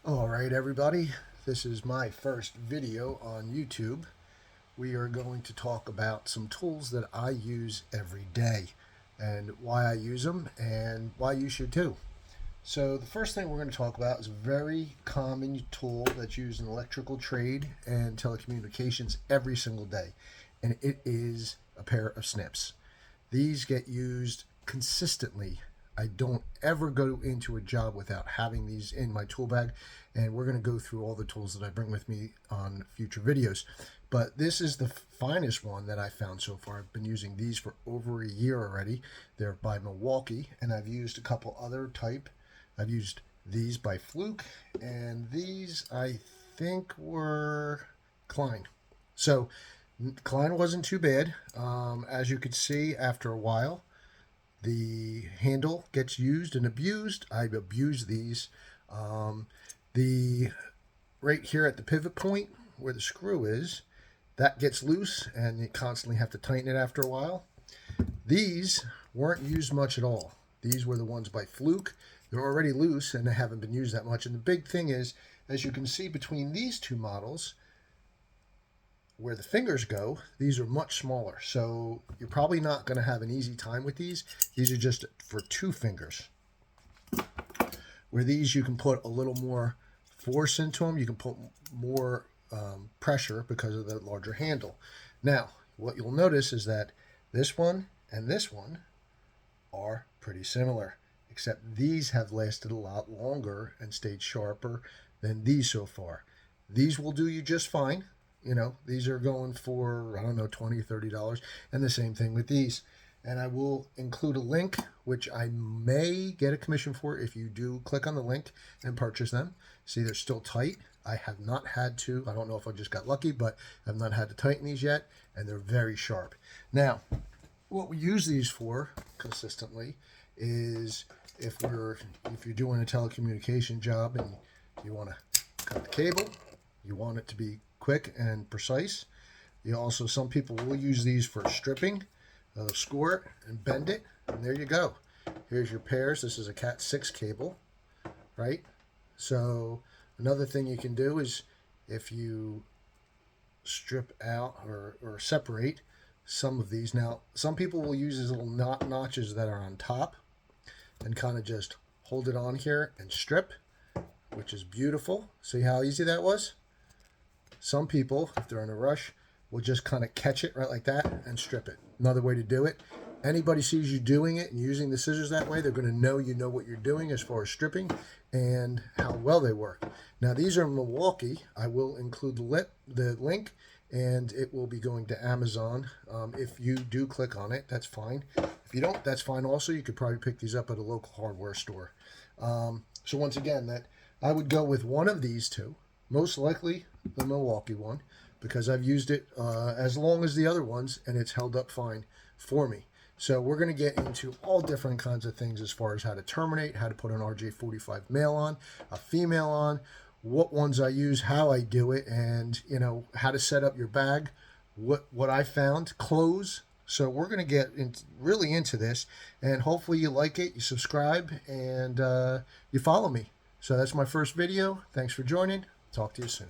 All right, everybody, this is my first video on YouTube. We are going to talk about some tools that I use every day and why I use them and why you should too. So the first thing we're going to talk about is a very common tool that's used in electrical trade and telecommunications every single day, and it is a pair of snips. These get used consistently. I don't ever go into a job without having these in my tool bag, and we're going to go through all the tools that I bring with me on future videos. But this is the finest one that I found so far. I've been using these for over a year already. They're by Milwaukee, and I've used a couple other type. I've used these by Fluke, and these I think were Klein. So Klein wasn't too bad. As you could see, after a while, the handle gets used and abused. I've abused these. The right here at the pivot point where the screw is, that gets loose and you constantly have to tighten it after a while. These weren't used much at all. These were the ones by Fluke. They're already loose and they haven't been used that much. And the big thing is, as you can see between these two models, where the fingers go, these are much smaller. So you're probably not going to have an easy time with these. These are just for two fingers. Where these, you can put a little more force into them. You can put more pressure because of the larger handle. Now, what you'll notice is that this one and this one are pretty similar, except these have lasted a lot longer and stayed sharper than these so far. These will do you just fine. You know, these are going for, I don't know, $20, $30, and the same thing with these. And I will include a link, which I may get a commission for if you do click on the link and purchase them. See, they're still tight. I have not had to, I don't know if I just got lucky, but I've not had to tighten these yet, and they're very sharp. Now, what we use these for consistently is if you're doing a telecommunication job and you want to cut the cable, you want it to be quick and precise. You also, some people will use these for stripping. They'll score it and bend it, and there you go. Here's your pairs. This is a Cat 6 cable, right? So another thing you can do is if you strip out or separate some of these. Now, some people will use these little notches that are on top and kind of just hold it on here and strip, which is beautiful. See how easy that was? Some people, if they're in a rush, will just kind of catch it right like that and strip it. Another way to do it. Anybody sees you doing it and using the scissors that way, they're going to know you know what you're doing as far as stripping and how well they work. Now, these are Milwaukee. I will include the link, and it will be going to Amazon. If you do click on it, that's fine. If you don't, that's fine also. You could probably pick these up at a local hardware store. So once again, that I would go with one of these two. Most likely the Milwaukee one, because I've used it as long as the other ones, and it's held up fine for me. So we're going to get into all different kinds of things as far as how to terminate, how to put an RJ45 male on, a female on, what ones I use, how I do it, and how to set up your bag, what I found, clothes. So we're going to get really into this, and hopefully you like it, you subscribe, and you follow me. So that's my first video. Thanks for joining. Talk to you soon.